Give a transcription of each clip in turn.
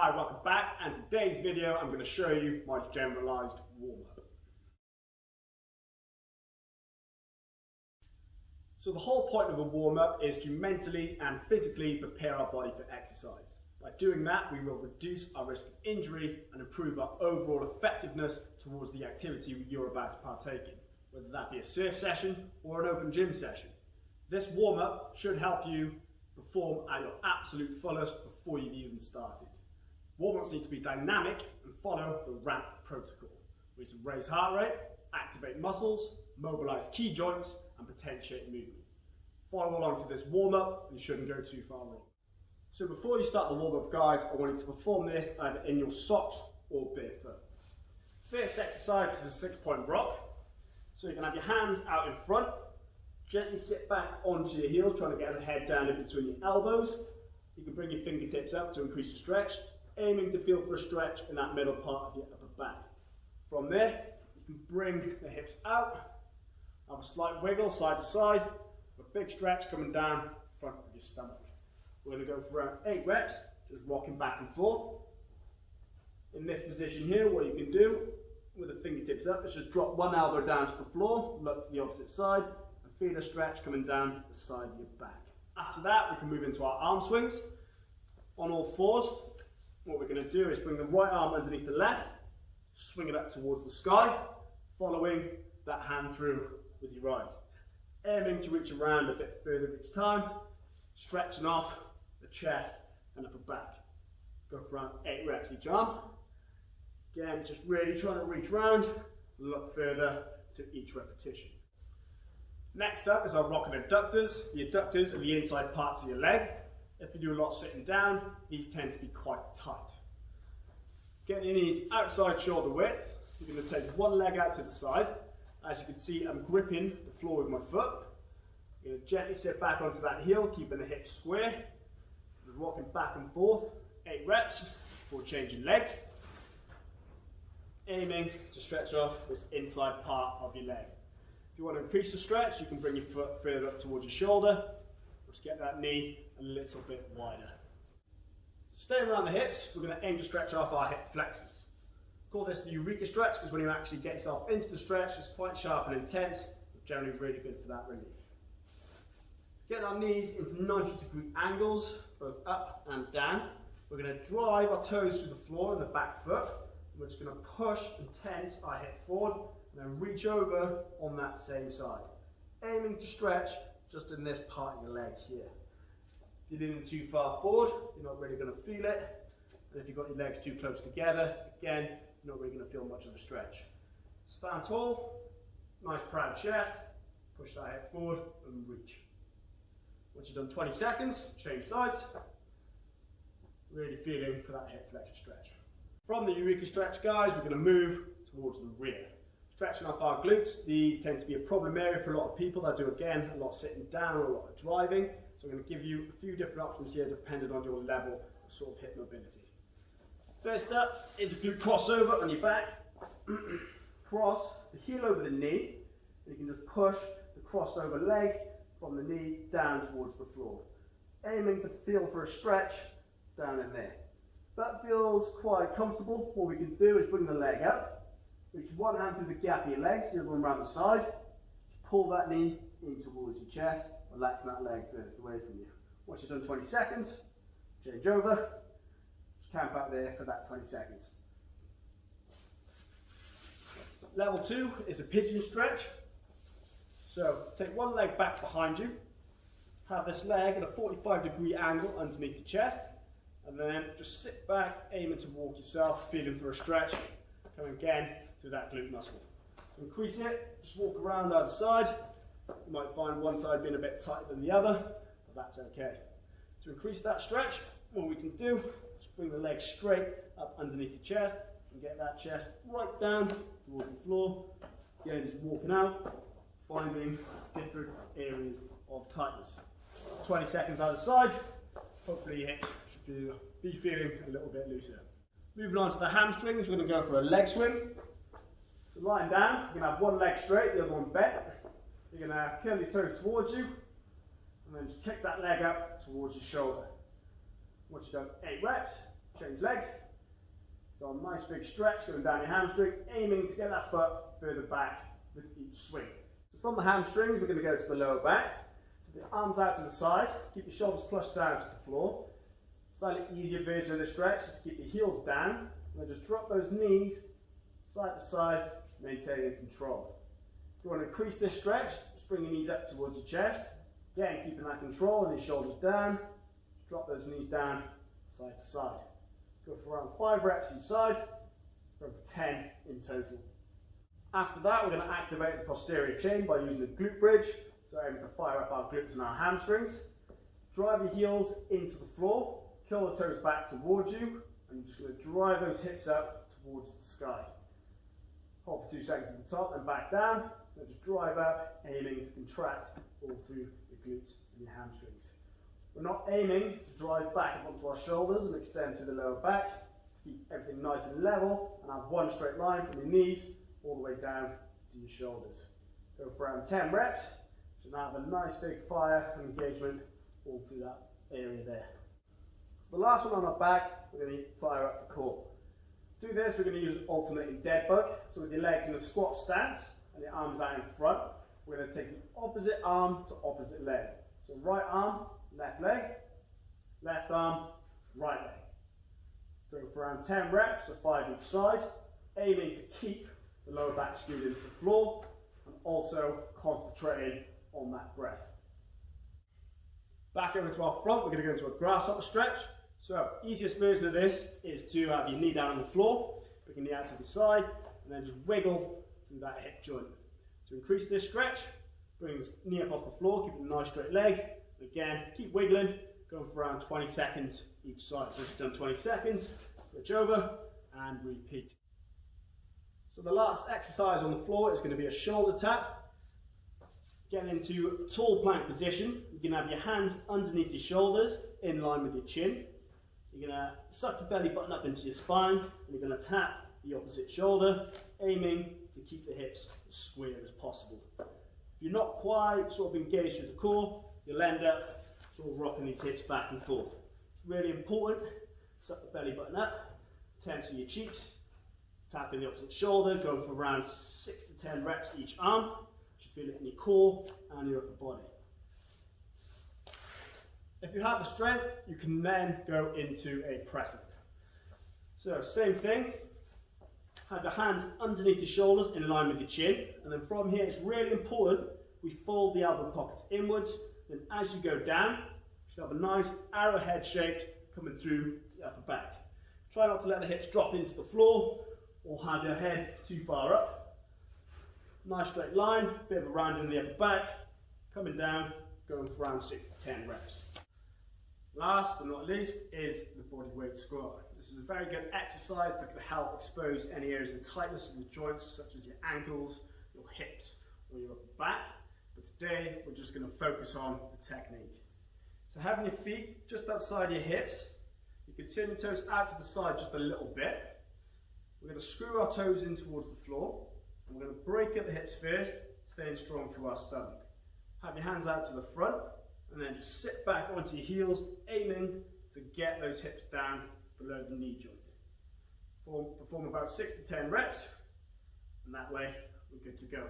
Hi, welcome back, and today's video I'm going to show you my generalized warm-up. So the whole point of a warm-up is to mentally and physically prepare our body for exercise. By doing that, we will reduce our risk of injury and improve our overall effectiveness towards the activity you're about to partake in, whether that be a surf session or an open gym session. This warm-up should help you perform at your absolute fullest before you've even started. Warm-ups need to be dynamic and follow the RAMP protocol. We need to raise heart rate, activate muscles, mobilize key joints, and potentiate movement. Follow along to this warm-up and you shouldn't go too far wrong. So before you start the warm-up, guys, I want you to perform this either in your socks or barefoot. First exercise is a 6-point rock. So you can have your hands out in front, gently sit back onto your heels, trying to get the head down in between your elbows. You can bring your fingertips up to increase the stretch, aiming to feel for a stretch in that middle part of your upper back. From there, you can bring the hips out, have a slight wiggle side to side, a big stretch coming down in front of your stomach. We're going to go for around 8 reps, just rocking back and forth. In this position here, what you can do with the fingertips up is just drop one elbow down to the floor, look to the opposite side, and feel a stretch coming down the side of your back. After that, we can move into our arm swings. On all fours, what we're going to do is bring the right arm underneath the left, swing it up towards the sky, following that hand through with your right. Aiming to reach around a bit further each time, stretching off the chest and upper back. Go for around 8 reps each arm. Again, just really trying to reach around, look further to each repetition. Next up is our rocking adductors. The adductors are the inside parts of your leg. If you do a lot sitting down, these tend to be quite tight. Getting your knees outside shoulder width, you're going to take one leg out to the side. As you can see, I'm gripping the floor with my foot. You're going to gently sit back onto that heel, keeping the hips square. Just rocking back and forth, 8 reps before changing legs. Aiming to stretch off this inside part of your leg. If you want to increase the stretch, you can bring your foot further up towards your shoulder. Just get that knee a little bit wider. Staying around the hips, we're going to aim to stretch off our hip flexors. Call this the Eureka stretch because when you actually get yourself into the stretch, it's quite sharp and intense, but generally really good for that relief. Get our knees into 90-degree angles, both up and down. We're going to drive our toes through the floor and the back foot. We're just going to push and tense our hip forward and then reach over on that same side. Aiming to stretch just in this part of your leg here. If you're leaning too far forward, you're not really going to feel it. And if you've got your legs too close together, again, you're not really going to feel much of a stretch. Stand tall, nice proud chest, push that hip forward and reach. Once you've done 20 seconds, change sides. Really feeling for that hip flexor stretch. From the Eureka stretch, guys, we're going to move towards the rear. Stretching off our glutes. These tend to be a problem area for a lot of people that do, again, a lot sitting down or a lot of driving. So I'm going to give you a few different options here depending on your level of sort of hip mobility. First up is a glute crossover on your back. Cross the heel over the knee. And you can just push the crossed over leg from the knee down towards the floor. Aiming to feel for a stretch down in there. That feels quite comfortable. What we can do is bring the leg up, reach one hand through the gap of your legs, the other one around the side, pull that knee in towards your chest, relax that leg furthest away from you. Once you've done 20 seconds, change over, just camp out there for that 20 seconds. Level 2 is a pigeon stretch. So take one leg back behind you, have this leg at a 45-degree angle underneath your chest, and then just sit back, aiming to walk yourself, feeling for a stretch, coming again to that glute muscle. To increase it, just walk around either side. You might find one side being a bit tighter than the other, but that's okay. To increase that stretch, what we can do is bring the leg straight up underneath your chest and get that chest right down towards the floor. Again, just walking out, finding different areas of tightness. 20 seconds either side, hopefully your hips should be feeling a little bit looser. Moving on to the hamstrings, we're going to go for a leg swing. So lying down, you're going to have one leg straight, the other one bent. You're going to curl your toes towards you, and then just kick that leg up towards your shoulder. Once you've done 8 reps, Change legs. So a nice big stretch going down your hamstring, aiming to get that foot further back with each swing. So from the hamstrings, we're going to go to the lower back. So the arms out to the side, keep your shoulders flush down to the floor. Slightly easier version of the stretch is to keep your heels down, and then just drop those knees side to side, maintaining control. If you want to increase this stretch, just bring your knees up towards your chest. Again, keeping that control and your shoulders down. Drop those knees down side to side. Go for around 5 reps each side, go for 10 in total. After that, we're going to activate the posterior chain by using the glute bridge, so aiming to fire up our glutes and our hamstrings. Drive your heels into the floor, curl the toes back towards you, and you're just going to drive those hips up towards the sky. Hold for 2 seconds at the top, then back down, then just drive up, aiming to contract all through your glutes and your hamstrings. We're not aiming to drive back up onto our shoulders and extend to the lower back, just to keep everything nice and level and have one straight line from your knees all the way down to your shoulders. Go for around 10 reps, so now have a nice big fire and engagement all through that area there. So the last one on our back, we're going to fire up the core. To do this, we're going to use an alternating Deadbug. So with your legs in a squat stance and your arms out in front, we're going to take the opposite arm to opposite leg. So right arm, left leg, left arm, right leg. Go for around 10 reps, so 5 each side, aiming to keep the lower back screwed into the floor and also concentrating on that breath. Back over to our front, we're going to go into a grasshopper stretch. So easiest version of this is to have your knee down on the floor, bring your knee out to the side, and then just wiggle through that hip joint. To increase this stretch, bring the knee up off the floor, keep a nice straight leg. Again, keep wiggling, going for around 20 seconds each side. So once you've done 20 seconds, switch over and repeat. So the last exercise on the floor is going to be a shoulder tap. Getting into tall plank position, you can have your hands underneath your shoulders in line with your chin. You're going to suck your belly button up into your spine, and you're going to tap the opposite shoulder, aiming to keep the hips as square as possible. If you're not quite sort of engaged with the core, you'll end up sort of rocking these hips back and forth. It's really important, suck the belly button up, tense your cheeks, tapping the opposite shoulder, going for around 6 to 10 reps each arm. You feel it in your core and your upper body. If you have the strength, you can then go into a press up. So same thing, have your hands underneath your shoulders in line with your chin, and then from here it's really important we fold the elbow pockets inwards. Then as you go down, you should have a nice arrowhead shape coming through the upper back. Try not to let the hips drop into the floor or have your head too far up. Nice straight line, bit of a round in the upper back, coming down, going for around 6 to 10 reps. Last but not least is the bodyweight squat. This is a very good exercise that can help expose any areas of tightness of your joints, such as your ankles, your hips, or your upper back. But today we're just going to focus on the technique. So having your feet just outside your hips, you can turn your toes out to the side just a little bit. We're going to screw our toes in towards the floor, and we're going to break at the hips first, staying strong through our stomach. Have your hands out to the front, and then just sit back onto your heels, aiming to get those hips down below the knee joint. Perform about 6 to 10 reps, and that way we're good to go.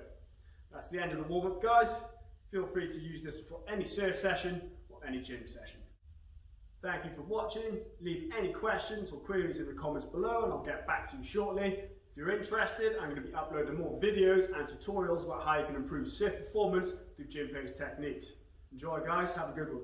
That's the end of the warm-up, guys. Feel free to use this before any surf session or any gym session. Thank you for watching. Leave any questions or queries in the comments below and I'll get back to you shortly. If you're interested, I'm going to be uploading more videos and tutorials about how you can improve surf performance through gym pose techniques. Enjoy, guys. Have a good one.